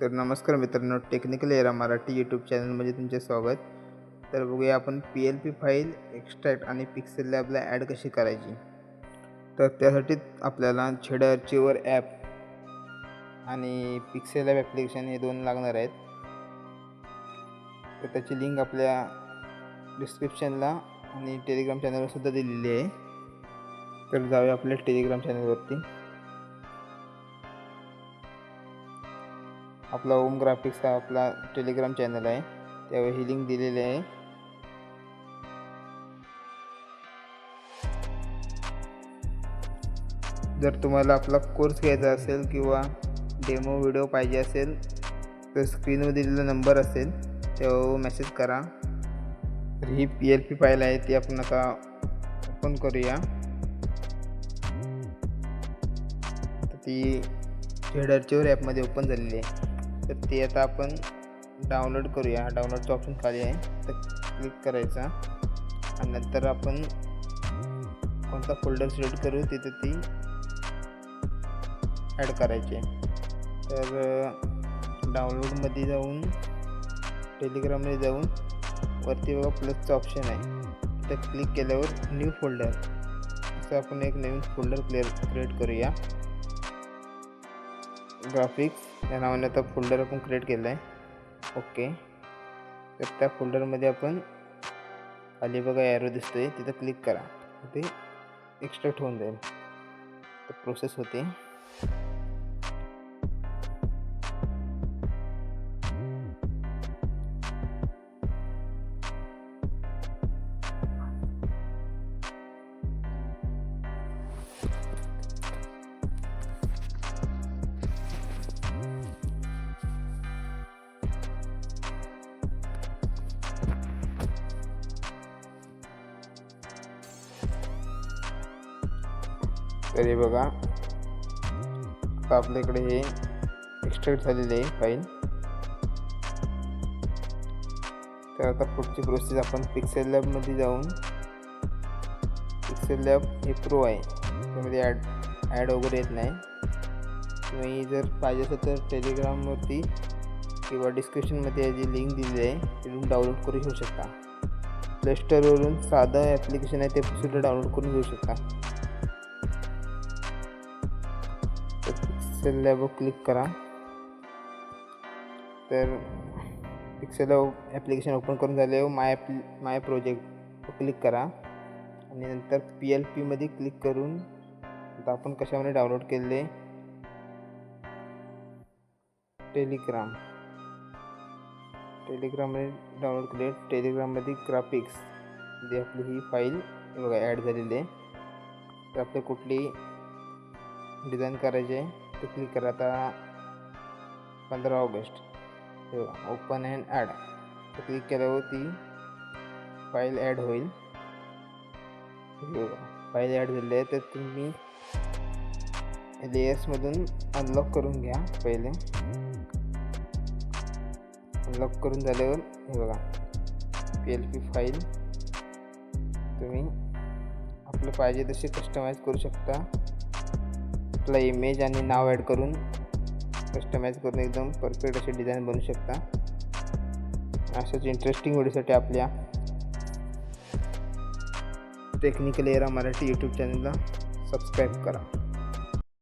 तर नमस्कार मित्रांनो, टेक्निकल एरा मराठी यूट्यूब चॅनलमध्ये तुमचे स्वागत. तर बघूया आपण PLP फाईल एक्स्ट्रॅक्ट आणि पिक्सेल लॅबला ॲड कशी करायची. तर त्यासाठी आपल्याला झेड आर्चिवर ॲप आणि पिक्सेल लॅब ॲप्लिकेशन हे दोन लागणार आहेत. तर त्याची लिंक आपल्या डिस्क्रिप्शनला आणि टेलिग्राम चॅनलवर सुद्धा दिलेली आहे. तर जाऊया आपल्या टेलिग्राम चॅनलवरती. आपला ओम ग्राफिक्स हा आपला टेलिग्राम चॅनल आहे, त्यावर ही लिंक दिलेली आहे. जर तुम्हाला आपला कोर्स घ्यायचा असेल किंवा डेमो व्हिडिओ पाहिजे असेल तर स्क्रीनवर दिलेला नंबर असेल त्यावर मेसेज करा. तर ही PLP फाईल आहे ती आपण आता ओपन करूया. तर ती झेड आर्चिवर ॲपमध्ये ओपन झालेली आहे. तर ते आता आपण डाउनलोड करूया. डाउनलोडचं ऑप्शन खाली आहे, तर क्लिक करायचा आणि नंतर आपण कोणता फोल्डर सिलेक्ट करू तिथे ती ॲड करायची. तर डाउनलोडमध्ये जाऊन टेलिग्राममध्ये जाऊन वरती बघा प्लसचं ऑप्शन आहे, तर क्लिक केल्यावर न्यू फोल्डर असं आपण एक नवीन फोल्डर क्रिएट करूया. ग्राफिक्स या नावाने आता फोल्डर आपण क्रिएट केलं आहे. ओके. तर त्या फोल्डरमध्ये आपण खाली बघा ॲरो दिसतोय, तिथं क्लिक करा. ते एक्स्ट्रॅक्ट होऊन जाईल. तर प्रोसेस होते. तर हे बघा आता आपल्याकडे हे एक्स्ट्रॅक्ट झालेले आहे फाईल. तर आता पुढची प्रोसेस आपण पिक्सेल लॅबमध्ये जाऊन, पिक्सेल लॅब हे प्रो आहे, त्यामध्ये ॲड वगैरे येत नाही. तुम्ही जर पाहिजे असेल तर टेलिग्रामवरती किंवा डिस्क्रिप्शनमध्ये याची लिंक दिलेली आहे, तिथून डाउनलोड करू घेऊ शकता. प्ले स्टोअरवरून साधं ॲप्लिकेशन आहे ते सुद्धा डाउनलोड करून घेऊ शकता. पिक्सेल लॅबवर क्लिक करा. तर पिक्सेल लॅब ॲप्लिकेशन ओपन करून झाल्यावर माय प्रोजेक्टवर क्लिक करा आणि नंतर PLPमध्ये क्लिक करून आता आपण कशामध्ये डाउनलोड केले टेलिग्राममध्ये डाउनलोड केले. टेलिग्राममध्ये ग्राफिक्स मध्ये आपली ही फाईल बघा ॲड झालेली आहे. तर आपले कुठली डिझाईन करायचे ते क्लिक करा. आता 15 ऑगस्ट ओपन अँड ॲड तर क्लिक केल्यावर ती फाईल ॲड होईल. फाईल ॲड झाली आहे. तर तुम्ही लेयर्समधून अनलॉक करून घ्या. पहिले अनलॉक करून झाल्यावर हे बघा PLP फाईल तुम्ही आपलं पाहिजे तसे कस्टमाइज करू शकता. आपला इमेज आणि नाव ॲड करून कस्टमाइज करून एकदम परफेक्ट अशी डिझाईन बनवू शकता. अशाच इंटरेस्टिंग व्हिडिओसाठी आपल्या टेक्निकल एरा मराठी यूट्यूब चॅनलला सबस्क्राईब करा.